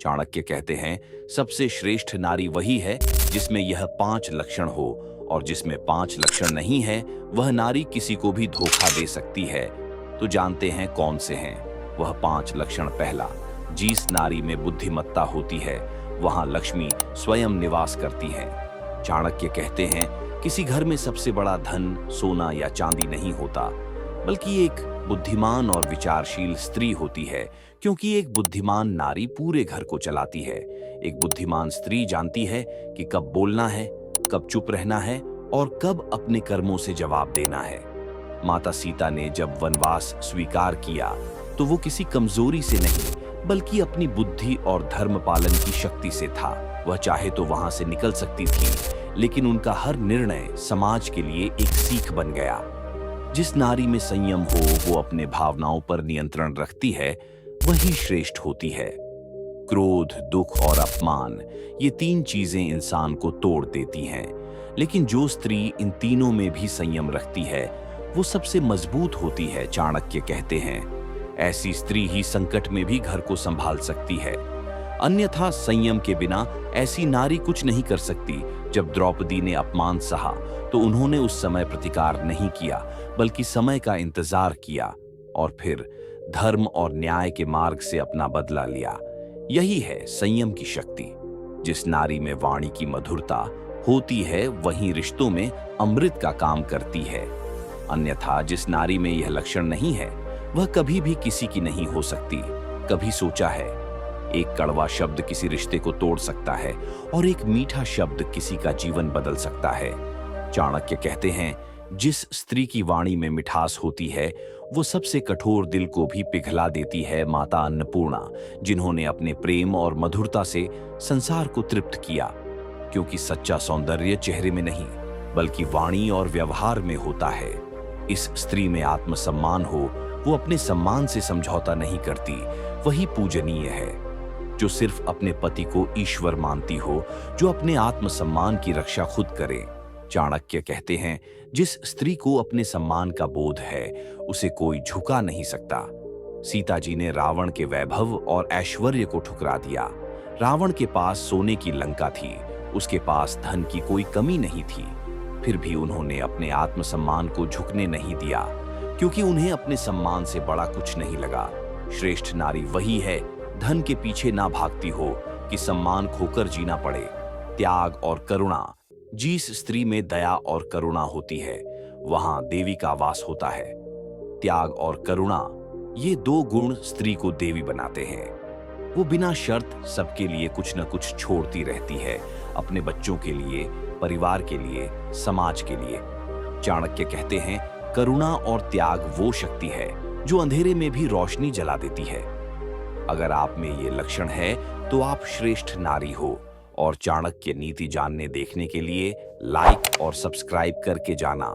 चाणक्य कहते हैं, सबसे श्रेष्ठ नारी वही है जिसमें यह 5 लक्षण हो, और जिसमें 5 लक्षण नहीं है वह नारी किसी को भी धोखा दे सकती है। तो जानते हैं कौन से हैं वह 5 लक्षण। पहला, जिस नारी में बुद्धिमत्ता होती है वहां लक्ष्मी स्वयं निवास करती है। चाणक्य कहते हैं, किसी घर में सबसे बड़ा धन सोना या चांदी नहीं होता, बल्कि एक बुद्धिमान और विचारशील स्त्री होती है, क्योंकि एक बुद्धिमान नारी पूरे घर को चलाती है। एक बुद्धिमान स्त्री जानती है कि कब बोलना है, कब चुप रहना है और कब अपने कर्मों से जवाब देना है। माता सीता ने जब वनवास स्वीकार किया तो वो किसी कमजोरी से नहीं, बल्कि अपनी बुद्धि और धर्म पालन की शक्ति से था। वह चाहे तो वहां से निकल सकती थी, लेकिन उनका हर निर्णय समाज के लिए एक सीख बन गया। जिस नारी में संयम हो, वो अपने भावनाओं पर नियंत्रण रखती है, वही श्रेष्ठ होती है। क्रोध, दुख और अपमान, ये 3 चीजें इंसान को तोड़ देती हैं, लेकिन जो स्त्री इन तीनों में भी संयम रखती है वो सबसे मजबूत होती है। चाणक्य कहते हैं, ऐसी स्त्री ही संकट में भी घर को संभाल सकती है, अन्यथा संयम के बिना ऐसी नारी कुछ नहीं कर सकती। जब द्रौपदी ने अपमान सहा तो उन्होंने उस समय प्रतिकार नहीं किया, बल्कि समय का इंतजार किया और फिर धर्म और न्याय के मार्ग से अपना बदला लिया। यही है संयम की शक्ति। जिस नारी में वाणी की मधुरता होती है वहीं रिश्तों में अमृत का काम करती है। अन्यथा जिस नारी में यह लक्षण नहीं है वह कभी भी किसी की नहीं हो सकती। कभी सोचा है, एक कड़वा शब्द किसी रिश्ते को तोड़ सकता है और एक मीठा शब्द किसी का जीवन बदल सकता है। चाणक्य कहते हैं, जिस स्त्री की वाणी में मिठास होती है वो सबसे कठोर दिल को भी पिघला देती है। माता अन्नपूर्णा, जिन्होंने अपने प्रेम और मधुरता से संसार को तृप्त किया, क्योंकि सच्चा सौंदर्य चेहरे में नहीं बल्कि वाणी और व्यवहार में होता है। इस स्त्री में आत्मसम्मान हो, वो अपने सम्मान से समझौता नहीं करती, वही पूजनीय है। जो सिर्फ अपने पति को ईश्वर मानती हो, जो अपने आत्मसम्मान की रक्षा खुद करे। चाणक्य कहते हैं, जिस स्त्री को अपने सम्मान का बोध है उसे कोई झुका नहीं सकता। सीता जी ने रावण के वैभव और ऐश्वर्य को ठुकरा दिया। रावण के पास सोने की लंका थी, उसके पास धन की कोई कमी नहीं थी, फिर भी उन्होंने अपने आत्मसम्मान को झुकने नहीं दिया, क्योंकि उन्हें अपने सम्मान से बड़ा कुछ नहीं लगा। श्रेष्ठ नारी वही है, धन के पीछे ना भागती हो कि सम्मान खोकर जीना पड़े। त्याग और करुणा, जिस स्त्री में दया और करुणा होती है वहां देवी का वास होता है। त्याग और करुणा, ये 2 गुण स्त्री को देवी बनाते हैं। वो बिना शर्त सबके लिए कुछ न कुछ छोड़ती रहती है, अपने बच्चों के लिए, परिवार के लिए, समाज के लिए। चाणक्य कहते हैं, करुणा और त्याग वो शक्ति है जो अंधेरे में भी रोशनी जला देती है। अगर आप में ये लक्षण है तो आप श्रेष्ठ नारी हो। और चाणक्य नीति जानने देखने के लिए लाइक और सब्सक्राइब करके जाना।